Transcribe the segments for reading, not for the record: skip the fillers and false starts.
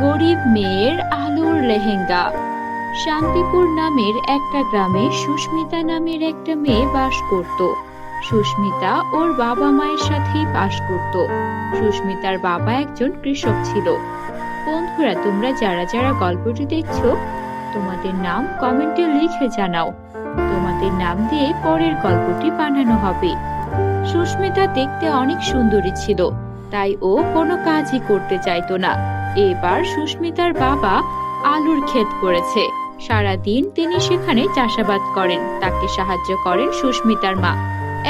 গরিব মেয়ের আলোর লেহেঙ্গা। শান্তিপুর নামের একটা গ্রামে সুস্মিতা নামের একটা মেয়ে বাস করত। সুস্মিতা ওর বাবা মায়ের সাথেই বাস করত। সুস্মিতার বাবা একজন কৃষক ছিল। বন্ধুরা, তোমরা যারা যারা গল্পটি দেখছো, তোমাদের নাম কমেন্টে লিখে জানাও। তোমাদের নাম দিয়ে পরের গল্পটি বানানো হবে। সুস্মিতা দেখতে অনেক সুন্দরী ছিল, তাই ও কোনো কাজই করতে চাইতো না। এবার সুস্মিতার বাবা আলুর ক্ষেত করেছে। সারাদিন তিনি সেখানে চাষাবাদ করেন, তাকে সাহায্য করেন সুস্মিতার মা।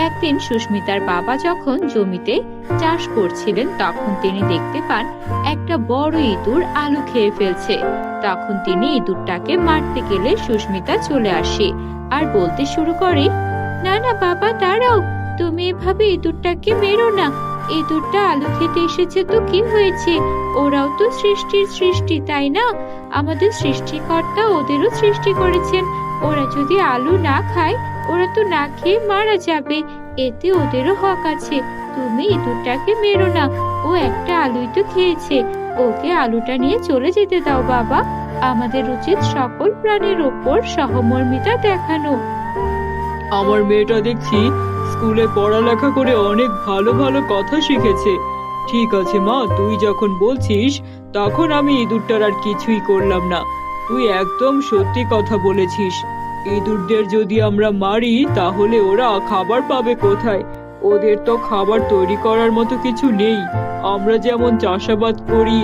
একদিন সুস্মিতার বাবা যখন জমিতে চাষ করছিলেন, তখন তিনি দেখতে পান একটা বড় ইঁদুর আলু খেয়ে ফেলছে। তখন তিনি ইঁদুরটাকে মারতে গেলে সুস্মিতা চলে আসে আর বলতে শুরু করে, না না বাবা, দাঁড়াও, তুমি এভাবে ইঁদুরটাকে মেরো না। ইঁদুরটা আলু খেতে এসেছে তো কি হয়েছে? ওরাও তো সৃষ্টির সৃষ্টি, তাই না? আমাদের সৃষ্টিকর্তা ওদেরও সৃষ্টি করেছেন। ওরা যদি আলু না খায়, ওরা তো না খেয়ে মারা যাবে। এতে ওদেরও হক আছে। তুমি ইঁদুরটাকে মেরো না, ও একটা আলুই তো খেয়েছে। ওকে আলুটা নিয়ে চলে যেতে দাও বাবা। আমাদের উচিত সকল প্রাণীর ওপর সহমর্মিতা দেখানো। আমার মেয়েটা দেখছি স্কুলে পড়ালেখা করে অনেক ভালো ভালো কথা শিখেছে। ঠিক আছে মা, তুই যখন বলছিস তখন আমি ইঁদুরটার আর কিছুই করলাম না। তুই একদম সত্যি কথা বলেছিস। ইঁদুরদের যদি আমরা মারি তাহলে ওরা খাবার পাবে কোথায়? ওদের তো খাবার তৈরি করার মতো কিছু নেই। আমরা যেমন চাষাবাদ করি,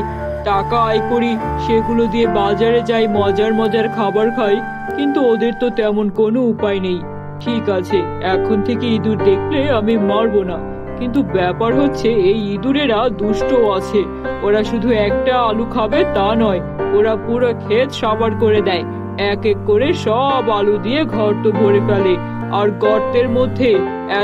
টাকা আয় করি, সেগুলো দিয়ে বাজারে যাই, মজার মজার খাবার খাই, কিন্তু ওদের তো তেমন কোনো উপায় নেই। ঠিক আছে, এখন থেকে ইঁদুর দেখলে আমি মারবো না। কিন্তু ব্যাপার হচ্ছে, এই ইঁদুরেরা দুষ্ট আছে। ওরা শুধু একটা আলু খাবে তা নয়, ওরা পুরো ক্ষেত সাবার করে দেয়। এক এক করে সব আলু দিয়ে গর্ত ভরে ফেলে। আর গর্তের মধ্যে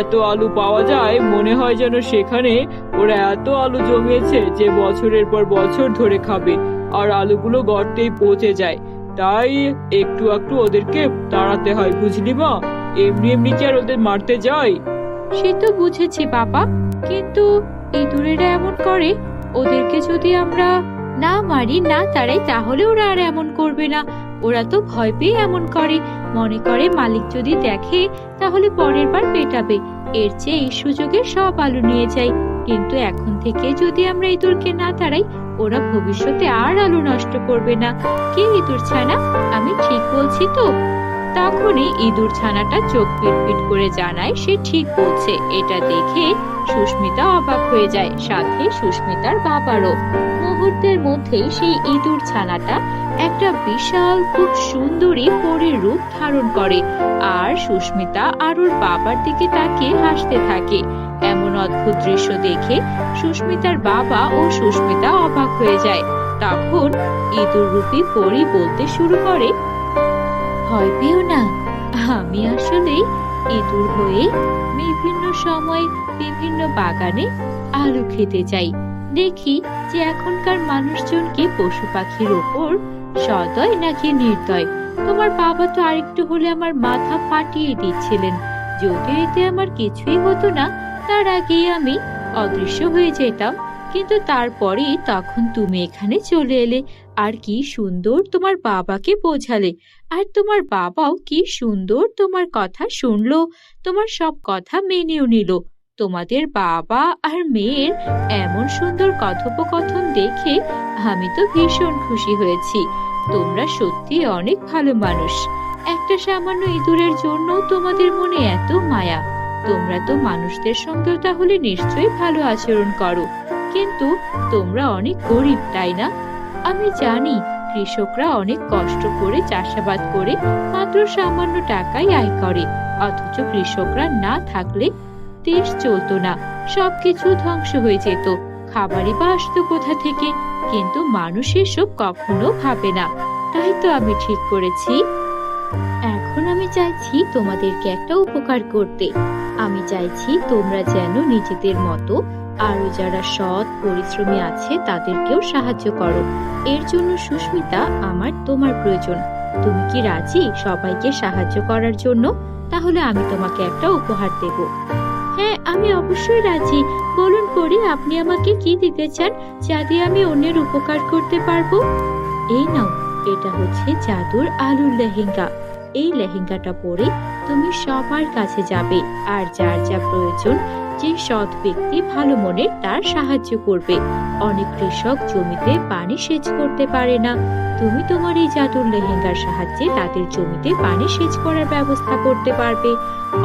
এত আলু পাওয়া যায়, মনে হয় যেন সেখানে ওরা এত আলু জমিয়েছে যে বছরের পর বছর ধরে খাবে। আর আলুগুলো গর্তেই পচে যায়। তাই একটু একটু ওদেরকে তাড়াতে হয়, বুঝলি মা? এমনি এমনি কি আর ওদের মারতে যায়? সে তো বুঝেছি বাবা, কিন্তু ইঁদুরেরা এমন করে। ওদেরকে যদি আমরা না মারি, না তাড়াই, তাহলে ওরা আর এমন করবে না। ওরা তো ভয় পেয়ে এমন করে, মনে করে মালিক যদি দেখে তাহলে পরের বার পেটাবে। এর চেয়ে এই সুযোগে সব আলু নিয়ে যাই। কিন্তু এখন থেকে যদি আমরা ইঁদুরকে না তাড়াই, ওরা ভবিষ্যতে আর আলু নষ্ট করবে না। কি ইঁদুর ছানা, আমি ঠিক বলছি তো? তখনই ইঁদুর ছানাটা চোখ পিটপিট করে জানায় সে ঠিক বলছে। এটা দেখে সুস্মিতা অবাক হয়ে যায়, সাথে সুস্মিতার বাবারও। মুহূর্তের মধ্যেই সেই ইঁদুর ছানাটা একটা বিশাল, খুব সুন্দরী পরীর রূপ ধারণ করে আর সুস্মিতা আর ওর বাবার দিকে তাকিয়ে হাসতে থাকে। এমন অদ্ভুত দৃশ্য দেখে সুস্মিতার বাবা ও সুস্মিতা অবাক হয়ে যায়। তখন ইঁদুর রূপী পরী বলতে শুরু করে, ভয় পেও না, আমি আসলে ইঁদুর হয়ে বিভিন্ন সময় বিভিন্ন বাগানে আলু খেতে যাই। দেখি যে এখনকার মানুষজন কি পশু পাখির ওপর সদয় নাকি নির্দয়। তোমার বাবা তো আরেকটু হলে আমার মাথা ফাটিয়ে দিচ্ছিলেন। যদিও এতে আমার কিছুই হতো না, তার আগেই আমি অদৃশ্য হয়ে যেতাম। কিন্তু তারপরেই তখন তুমি এখানে চলে এলে, আর কি সুন্দর তোমার বাবাকে বোঝালে। আর তোমার বাবাও কি সুন্দর তোমার কথা শুনলো, তোমার সব কথা মেনেও নিল। তোমাদের বাবা আর মেয়ের এমন সুন্দর কথোপকথন দেখে আমি তো ভীষণ খুশি হয়েছি। তোমরা সত্যি অনেক ভালো মানুষ। একটা সামান্য ইঁদুরের জন্য তোমাদের মনে এত মায়া। তোমরা তো মানুষদের সঙ্গেও তাহলে নিশ্চয়ই ভালো আচরণ করো। কিন্তু তোমরা অনেক গরিব, তাই না? আমি জানি কৃষকরা অনেক কষ্ট করে চাষাবাদ করে মাত্র সামান্য টাকাই আয় করে। অথচ কৃষকরা না থাকলে দেশ চলতো না, সবকিছু ধ্বংস হয়ে যেত। খাবারই বা আসতো কোথা থেকে? কিন্তু মানুষ এসব কখনো ভাবে না। তাই তো আমি ঠিক করেছি, এখন আমি চাইছি তোমাদেরকে একটা উপকার করতে। আমি চাইছি তোমরা যেন নিজেদের মতো আরো যারা সৎ পরিশ্রমী আছে তাদেরকেও সাহায্য করো। এর জন্য সুস্মিতা, আমার তোমার প্রয়োজন। তুমি কি রাজি সবাইকে সাহায্য করার জন্য? তাহলে আমি তোমাকে একটা উপহার দেব। হ্যাঁ, আমি অবশ্যই রাজি। বলুন পরি, আপনি আমাকে কি দিতে চান যা দিয়ে আমি অন্যের উপকার করতে পারবো? এই নাও, এটা হচ্ছে জাদুর আলুর লেহেঙ্গা। এই লেহেঙ্গাটা পরে তুমি সবার কাছে যাবে আর যার যা প্রয়োজন, যে সৎ ব্যক্তি ভালো মনের তার সাহায্য করবে। অনেক কৃষক জমিতে পানি সেচ করতে পারে না, তুমি তোমার এই জাদুর লেহেঙ্গার সাহায্যে তাদের জমিতে পানি সেচ করার ব্যবস্থা করতে পারবে।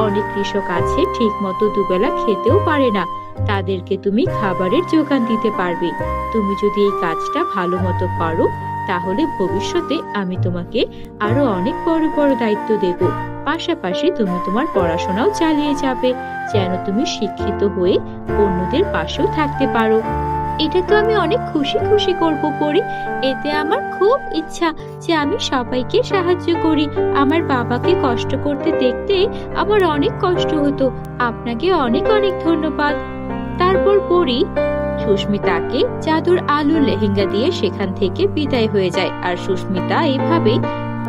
অনেক কৃষক আছে ঠিক মতো দুবেলা খেতেও পারে না, তাদেরকে তুমি খাবারের যোগান দিতে পারবে। তুমি যদি এই কাজটা ভালো মতো করো, তাহলে ভবিষ্যতে আমি তোমাকে আরো অনেক বড় বড় দায়িত্ব দেব। পাশাপাশি তুমি তোমার পড়াশোনাও চালিয়ে যাবে, যেন তুমি শিক্ষিত হয়ে অন্যদের পাশেও থাকতে পারো। এটা তো আমি অনেক খুশি খুশি করব পরি। এতে আমার খুব ইচ্ছা যে আমি সবাইকে সাহায্য করি। আমার বাবাকে কষ্ট করতে দেখতে আমার অনেক কষ্ট হতো। আপনাকে অনেক অনেক ধন্যবাদ। তারপর পরি সুস্মিতাকে জাদুর আলুর লেহেঙ্গা দিয়ে সেখান থেকে বিদায় হয়ে যায়। আর সুস্মিতা এইভাবে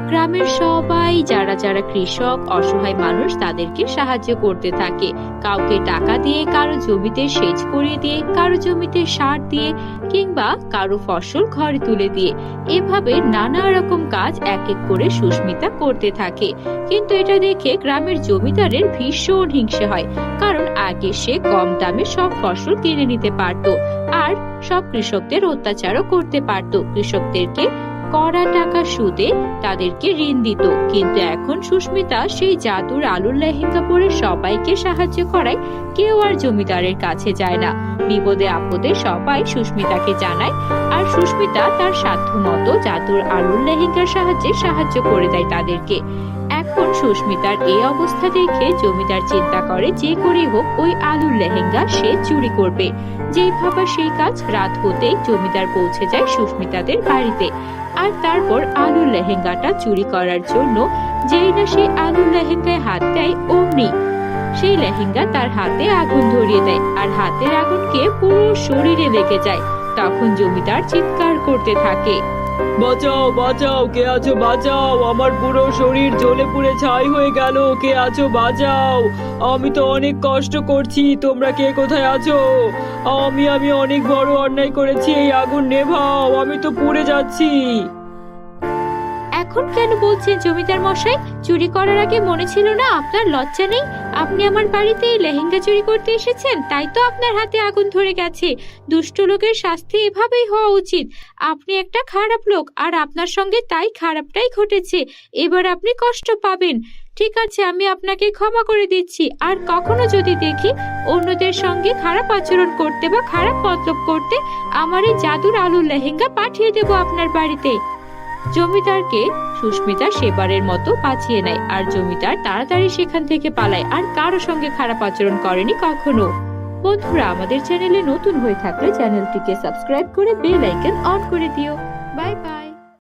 গ্রামের সবাই যারা যারা কৃষক, অসহায় মানুষ, তাদেরকে সাহায্য করতে থাকে। কাউকে টাকা দিয়ে, কারো জমিতে সেচ করিয়ে দিয়ে, কারো জমিতে সার দিয়ে, কিংবা কারো ফসল ঘরে তুলে দিয়ে। এভাবে নানা রকম কাজ এক এক করে সুস্মিতা করতে থাকে। কিন্তু এটা দেখে গ্রামের জমিদারের ভীষণ হিংসে হয়, কারণ আগে সে কম দামে সব ফসল কিনে নিতে পারত আর সব কৃষকদের অত্যাচারও করতে পারত। কৃষকদেরকে কড়া টাকা সুদে তাদেরকে ঋণ দিত। কিন্তু এখন সুস্মিতা সেই জাদুর আলুর লেহেঙ্গা পরে সবাইকে সাহায্য করায় কেউ আর জমিদারের কাছে যায় না। বিপদে আপদে সবাই সুস্মিতাকে জানায়, আর সুস্মিতা তার সাধ্য মতো জাদুর আলুর লেহেঙ্গার সাহায্যে সাহায্য করে দেয় তাদেরকে। এখন সুস্মিতার এই অবস্থা দেখে জমিদার চিন্তা করে যে করেই হোক ওই আলুর লেহেঙ্গা সে চুরি করবে। যেই ভাবা সেই কাজ। রাত হতেই জমিদার পৌঁছে যায় সুস্মিতাদের বাড়িতে। আর তারপর আলুর লেহেঙ্গাটা চুরি করার জন্য যেই না সেই আলুর লেহেঙ্গায় হাত দেয়, অমনি সেই লেহেঙ্গা তার হাতে আগুন ধরিয়ে দেয় আর হাতের আগুনকে পুরো শরীরে লেগে যায়। তখন জমিদার চিৎকার করতে থাকে, বাঁচাও বাঁচাও, কে আছো বাঁচাও, আমার পুরো শরীর জ্বলে পুড়ে ছাই হয়ে গেল, কে আছো বাঁচাও, আমি তো অনেক কষ্ট করছি, তোমরা কে কোথায় আছো? আমি অনেক বড় অন্যায় করেছি, এই আগুন নেভাও, আমি তো পুড়ে যাচ্ছি। এখন কেন বলছেন জমিদার মশাই? চুরি করার আগে মনে ছিল না আপনার লজ্জা নেই? আপনি আমার বাড়িতে এই লেহেঙ্গা চুরি করতে এসেছেন, তাই তো আপনার হাতে আগুন ধরে গেছে। দুষ্ট লোকের শাস্তি এভাবেই হওয়া উচিত। আপনি একটা খারাপ লোক আর আপনার সঙ্গে তাই খারাপটাই ঘটেছে। এবার আপনি কষ্ট পাবেন। ঠিক আছে, আমি আপনাকে ক্ষমা করে দিচ্ছি। আর কখনো যদি দেখি অন্যদের সঙ্গে খারাপ আচরণ করতে বা খারাপ মতলব করতে, আমার এই জাদুর আলুর লেহেঙ্গা পাঠিয়ে দেব আপনার বাড়িতে। জমিদারকে সুস্মিতা সেবারের মতো বাঁচিয়ে নেয় আর জমিদার তাড়াতাড়ি সেখান থেকে পালায়, আর কারো সঙ্গে খারাপ আচরণ করেনি কখনো। বন্ধুরা, আমাদের চ্যানেলে নতুন হয়ে থাকলে চ্যানেলটিকে সাবস্ক্রাইব করে বেল আইকন অন করে দিও। বাই।